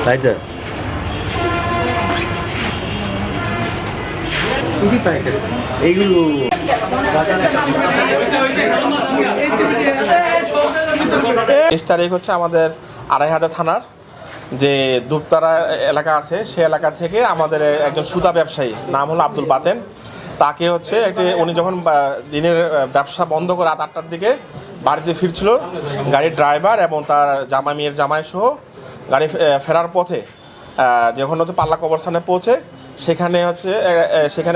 তাই তো এইগুলো ২০ তারিখ হচ্ছে আমাদের ২৫০০ থানার যে দুপতারা এলাকা আছে সেই এলাকা থেকে আমাদের একজন সুতা ব্যবসায়ী নাম হলো আব্দুল বাতেন, তাকে হচ্ছে উনি যখন দিনের ব্যবসা বন্ধ করে রাত ৮টার দিকে বাড়িতে ফিরছিল গাড়ির ড্রাইভার এবং তার মেয়ের জামাই সহ গাড়ি ফেরার পথে যখন হচ্ছে পাল্লা কবরস্থানে পৌঁছে সেখানে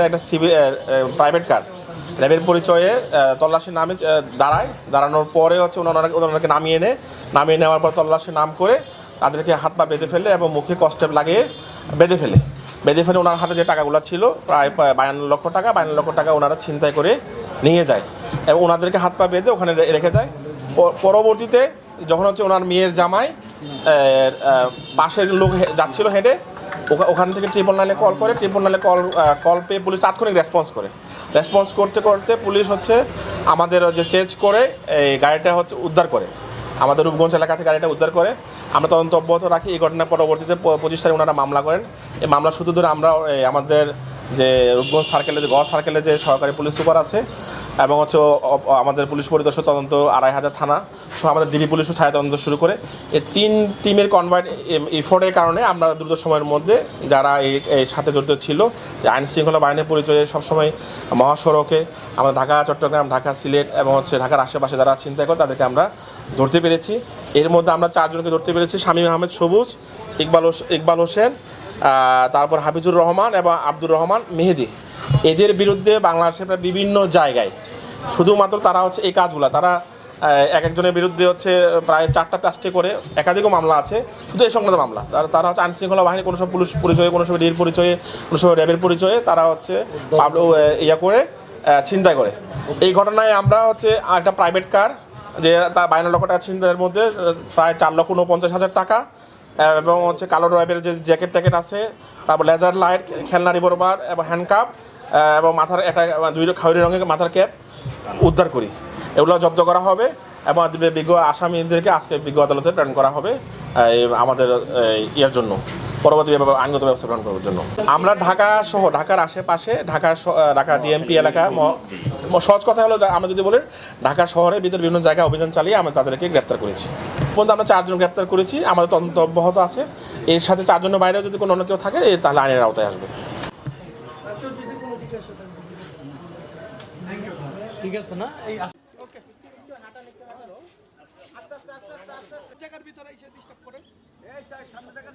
একটা প্রাইভেট কার র্যাবের পরিচয়ে তল্লাশির নামে দাঁড়ানোর পরে হচ্ছে ওনাকে নামিয়ে নেওয়ার পর তল্লাশির নাম করে তাদেরকে হাত পা বেঁধে ফেলে এবং মুখে কষ্টেপ লাগিয়ে বেঁধে ফেলে ওনার হাতে যে টাকাগুলো ছিল প্রায় ৫২ লক্ষ টাকা ওনারা ছিনতাই করে নিয়ে যায় এবং ওনাদেরকে হাত পা বেঁধে ওখানে রেখে যায়। পরবর্তীতে যখন হচ্ছে ওনার মেয়ের জামাই পাশের লোক যাচ্ছিল হেঁটে ওখান থেকে 999 কল করে, 999 কল পেয়ে পুলিশ তাৎক্ষণিক রেসপন্স করতে পুলিশ হচ্ছে আমাদের যে চেঞ্জ করে এই গাড়িটা হচ্ছে উদ্ধার করে, আমাদের রূপগঞ্জ এলাকা থেকে গাড়িটা উদ্ধার করে। আমরা তদন্ত অব্যাহত রাখি। এই ঘটনার পরবর্তীতে 25 তারিখ ওনারা মামলা করেন। এই মামলা শুধু ধরে আমরা আমাদের যে রূপগঞ্জ সার্কেলে যে সার্কেলে যে সহকারী পুলিশ সুপার আছে এবং হচ্ছে আমাদের পুলিশ পরিদর্শক তদন্ত ২৫০০ থানা সহ আমাদের ডিবি পুলিশও ছায়া তদন্ত শুরু করে এই 3 টিমের কনভার্ট এফোর্টের কারণে আমরা দ্রুত সময়ের মধ্যে যারা এই সাথে জড়িত ছিল আইন শৃঙ্খলা বাহিনীর পরিচয়ে সবসময় মহাসড়কে আমাদের ঢাকা, চট্টগ্রাম, ঢাকা, সিলেট এবং হচ্ছে ঢাকার আশেপাশে যারা ছিনতাই করে তাদেরকে আমরা ধরতে পেরেছি। এর মধ্যে আমরা 4 জনকে ধরতে পেরেছি, শামীম আহমেদ সবুজ, ইকবাল হোসেন, তারপর হাফিজুর রহমান এবং আব্দুর রহমান মেহেদি। এদের বিরুদ্ধে বাংলাদেশের প্রায় বিভিন্ন জায়গায় শুধুমাত্র তারা হচ্ছে এই কাজগুলো তারা একজনের বিরুদ্ধে হচ্ছে প্রায় 4টা-5টি করে একাধিকও মামলা আছে, শুধু এই সংক্রান্ত মামলা। তারা হচ্ছে আইনশৃঙ্খলা বাহিনী কোনো সময় পুলিশ পরিচয়ে, কোনো সময় ডির পরিচয়ে, কোনো সময় র্যাবের পরিচয়ে তারা হচ্ছে ছিনতাই করে। এই ঘটনায় আমরা হচ্ছে একটা প্রাইভেট কার যে তার 52 লক্ষ টাকা ছিনতাইয়ের মধ্যে প্রায় 4,49,000 টাকা এবং হচ্ছে কালো ড্রাইভের যে জ্যাকেট আছে, তারপর লেজার লাইট, খেলনা রিভলভার এবং হ্যান্ডকাপ এবং মাথার একটা 2 খাউরি রঙের মাথার ক্যাপ উদ্ধার করি। এগুলো জব্দ করা হবে এবং বিজ্ঞ আসামিদেরকে আজকে বিজ্ঞ আদালতে প্রেরণ করা হবে আমাদের ইয়ার জন্য পরবর্তীভাবে আইনগত ব্যবস্থা গ্রহণ করার জন্য। আমরা ঢাকা সহ ঢাকার আশেপাশে ঢাকা ডিএমপি এলাকা, সহজ কথা হলো আমরা যদি বলি ঢাকা শহরের ভিতরে বিভিন্ন জায়গায় অভিযান চালিয়ে আমরা তাদেরকে গ্রেপ্তার করেছি। পর্যন্ত আমরা 4 জন গ্রেপ্তার করেছি, আমাদের তদন্ত অব্যাহত আছে। এর সাথে 4 জনের বাইরেও যদি কোনো অন্য কেউ থাকে তাহলে আইনের আওতায় আসবে। ঠিক আছে না এই ভিতরে এসে ডিস্টার্ব করে এই সামনে দেখেন